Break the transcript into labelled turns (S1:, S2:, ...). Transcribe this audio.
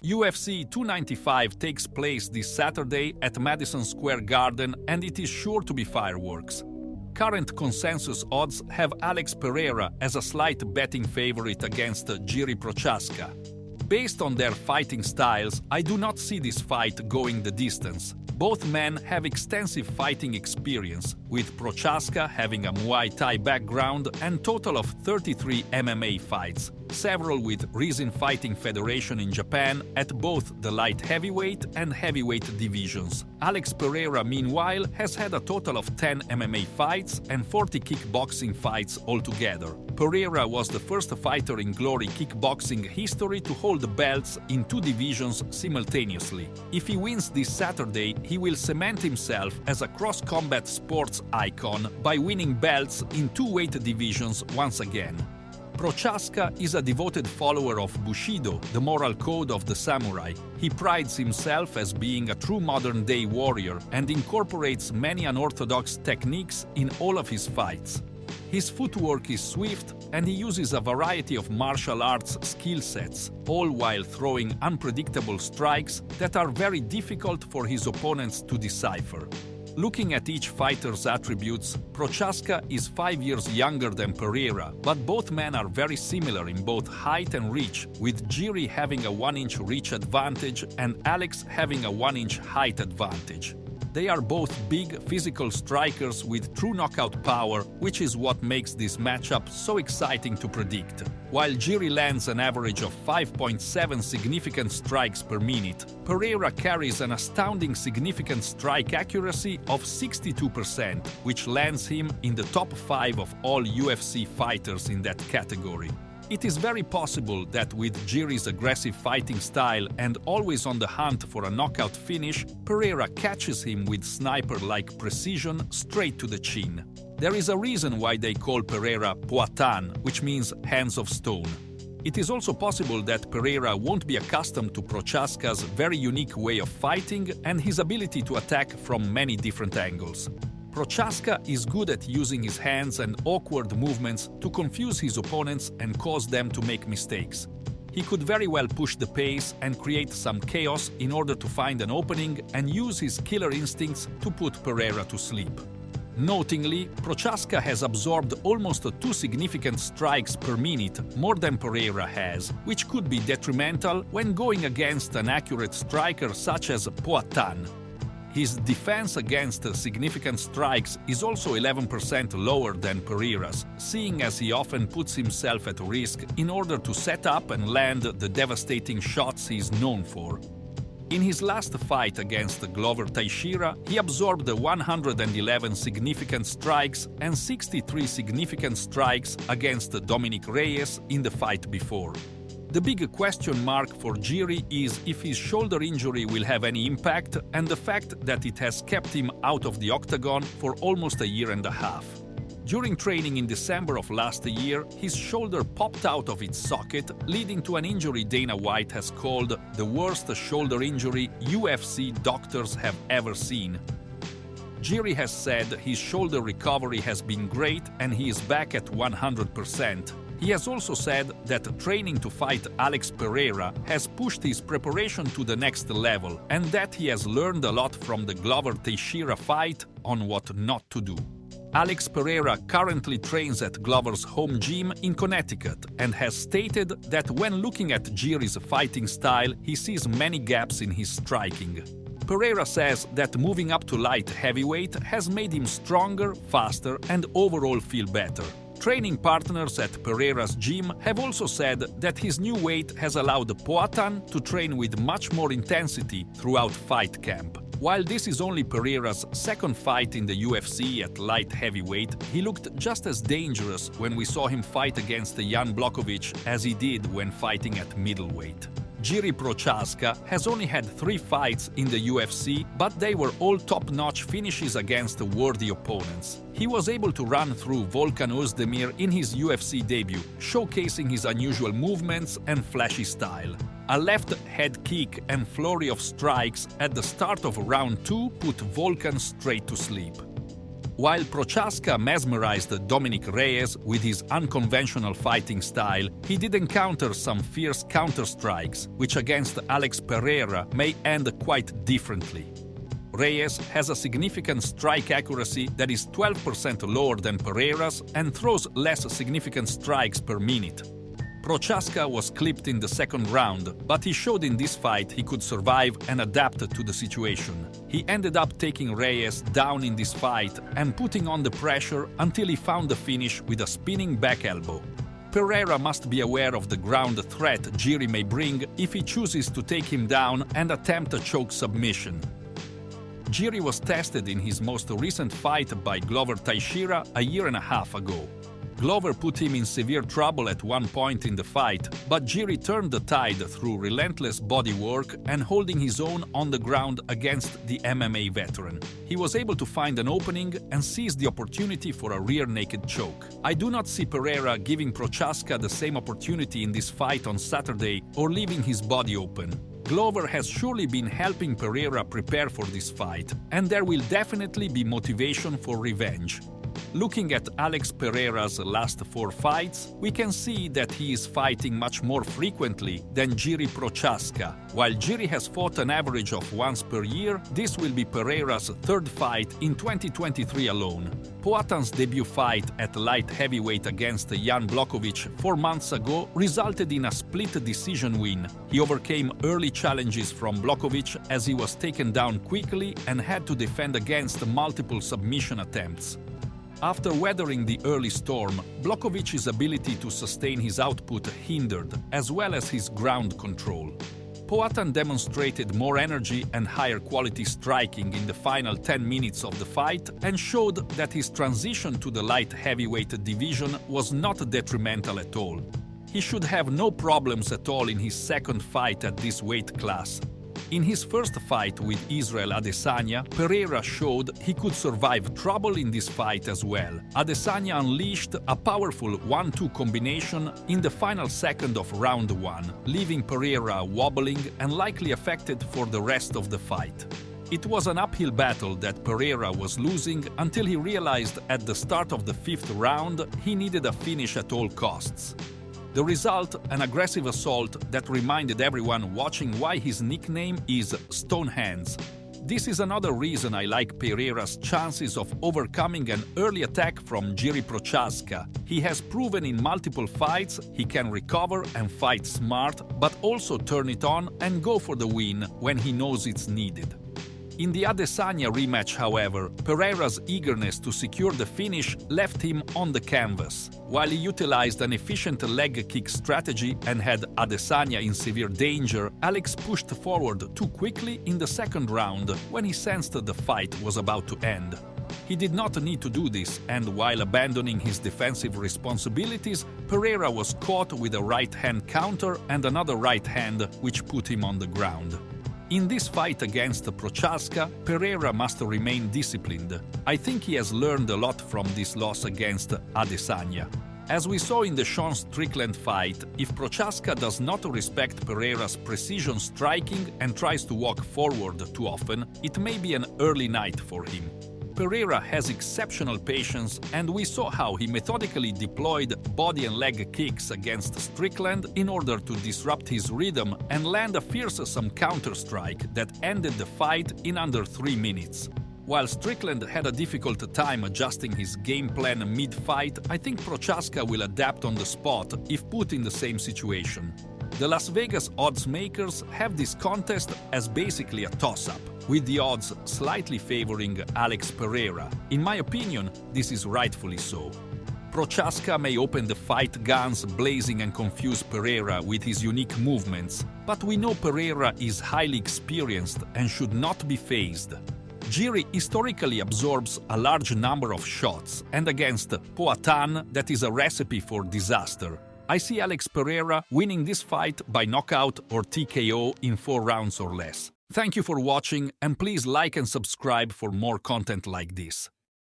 S1: UFC 295 takes place this Saturday at Madison Square Garden, and it is sure to be fireworks. Current consensus odds have Alex Pereira as a slight betting favorite against Jiri Procházka. Based on their fighting styles, I do not see this fight going the distance. Both men have extensive fighting experience, with Procházka having a Muay Thai background and total of 33 MMA fights, several with Rizin Fighting Federation in Japan at both the light heavyweight and heavyweight divisions. Alex Pereira, meanwhile, has had a total of 10 MMA fights and 40 kickboxing fights altogether. Pereira was the first fighter in Glory kickboxing history to hold the belts in two divisions simultaneously. If he wins this Saturday, he will cement himself as a cross-combat sports icon by winning belts in two weight divisions once again. Procházka is a devoted follower of Bushido, the moral code of the samurai. He prides himself as being a true modern-day warrior and incorporates many unorthodox techniques in all of his fights. His footwork is swift, and he uses a variety of martial arts skill sets, all while throwing unpredictable strikes that are very difficult for his opponents to decipher. Looking at each fighter's attributes, Procházka is 5 years younger than Pereira, but both men are very similar in both height and reach, with Jiri having a 1-inch reach advantage and Alex having a 1-inch height advantage. They are both big, physical strikers with true knockout power, which is what makes this matchup so exciting to predict. While Jiri lands an average of 5.7 significant strikes per minute, Pereira carries an astounding significant strike accuracy of 62%, which lands him in the top 5 of all UFC fighters in that category. It is very possible that with Jiri's aggressive fighting style and always on the hunt for a knockout finish, Pereira catches him with sniper-like precision straight to the chin. There is a reason why they call Pereira Poitin, which means hands of stone. It is also possible that Pereira won't be accustomed to Procházka's very unique way of fighting and his ability to attack from many different angles. Procházka is good at using his hands and awkward movements to confuse his opponents and cause them to make mistakes. He could very well push the pace and create some chaos in order to find an opening and use his killer instincts to put Pereira to sleep. Notingly, Procházka has absorbed almost 2 significant strikes per minute, more than Pereira has, which could be detrimental when going against an accurate striker such as Poitin. His defense against significant strikes is also 11% lower than Pereira's, seeing as he often puts himself at risk in order to set up and land the devastating shots he is known for. In his last fight against Glover Teixeira, he absorbed 111 significant strikes and 63 significant strikes against Dominic Reyes in the fight before. The big question mark for Jiri is if his shoulder injury will have any impact, and the fact that it has kept him out of the octagon for almost a year and a half. During training in December of last year, his shoulder popped out of its socket, leading to an injury Dana White has called the worst shoulder injury UFC doctors have ever seen. Jiri has said his shoulder recovery has been great and he is back at 100%. He has also said that training to fight Alex Pereira has pushed his preparation to the next level and that he has learned a lot from the Glover Teixeira fight on what not to do. Alex Pereira currently trains at Glover's home gym in Connecticut and has stated that when looking at Jiri's fighting style, he sees many gaps in his striking. Pereira says that moving up to light heavyweight has made him stronger, faster, and overall feel better. Training partners at Pereira's gym have also said that his new weight has allowed Poitin to train with much more intensity throughout fight camp. While this is only Pereira's second fight in the UFC at light heavyweight, he looked just as dangerous when we saw him fight against Jan Blachowicz as he did when fighting at middleweight. Jiri Procházka has only had 3 fights in the UFC, but they were all top-notch finishes against worthy opponents. He was able to run through Volkanovski in his UFC debut, showcasing his unusual movements and flashy style. A left head kick and flurry of strikes at the start of round 2 put Volkan straight to sleep. While Procházka mesmerized Dominic Reyes with his unconventional fighting style, he did encounter some fierce counter-strikes, which against Alex Pereira may end quite differently. Reyes has a significant strike accuracy that is 12% lower than Pereira's and throws less significant strikes per minute. Procházka was clipped in the second round, but he showed in this fight he could survive and adapt to the situation. He ended up taking Reyes down in this fight and putting on the pressure until he found the finish with a spinning back elbow. Pereira must be aware of the ground threat Jiri may bring if he chooses to take him down and attempt a choke submission. Jiri was tested in his most recent fight by Glover Teixeira a year and a half ago. Glover put him in severe trouble at one point in the fight, but Jiri turned the tide through relentless body work and holding his own on the ground against the MMA veteran. He was able to find an opening and seize the opportunity for a rear naked choke. I do not see Pereira giving Procházka the same opportunity in this fight on Saturday or leaving his body open. Glover has surely been helping Pereira prepare for this fight, and there will definitely be motivation for revenge. Looking at Alex Pereira's last 4 fights, we can see that he is fighting much more frequently than Jiri Procházka. While Jiri has fought an average of once per year, this will be Pereira's 3rd fight in 2023 alone. Poatan's debut fight at light heavyweight against Jan Blachowicz 4 months ago resulted in a split decision win. He overcame early challenges from Blachowicz as he was taken down quickly and had to defend against multiple submission attempts. After weathering the early storm, Blachowicz' ability to sustain his output hindered, as well as his ground control. Poatan demonstrated more energy and higher quality striking in the final 10 minutes of the fight and showed that his transition to the light heavyweight division was not detrimental at all. He should have no problems at all in his second fight at this weight class. In his first fight with Israel Adesanya, Pereira showed he could survive trouble in this fight as well. Adesanya unleashed a powerful 1-2 combination in the final second of round 1, leaving Pereira wobbling and likely affected for the rest of the fight. It was an uphill battle that Pereira was losing until he realized at the start of the 5th round he needed a finish at all costs. The result, an aggressive assault that reminded everyone watching why his nickname is Stone Hands. This is another reason I like Pereira's chances of overcoming an early attack from Jiri Procházka. He has proven in multiple fights he can recover and fight smart, but also turn it on and go for the win when he knows it's needed. In the Adesanya rematch, however, Pereira's eagerness to secure the finish left him on the canvas. While he utilized an efficient leg kick strategy and had Adesanya in severe danger, Alex pushed forward too quickly in the second round when he sensed the fight was about to end. He did not need to do this, and while abandoning his defensive responsibilities, Pereira was caught with a right-hand counter and another right hand which put him on the ground. In this fight against Procházka, Pereira must remain disciplined. I think he has learned a lot from this loss against Adesanya. As we saw in the Sean Strickland fight, if Procházka does not respect Pereira's precision striking and tries to walk forward too often, it may be an early night for him. Pereira has exceptional patience, and we saw how he methodically deployed body and leg kicks against Strickland in order to disrupt his rhythm and land a fearsome counter-strike that ended the fight in under 3 minutes. While Strickland had a difficult time adjusting his game plan mid-fight, I think Procházka will adapt on the spot if put in the same situation. The Las Vegas odds makers have this contest as basically a toss-up, with the odds slightly favoring Alex Pereira. In my opinion, this is rightfully so. Procházka may open the fight guns blazing and confuse Pereira with his unique movements, but we know Pereira is highly experienced and should not be fazed. Jiri historically absorbs a large number of shots, and against Poatan, that is a recipe for disaster. I see Alex Pereira winning this fight by knockout or TKO in 4 rounds or less. Thank you for watching, and please like and subscribe for more content like this.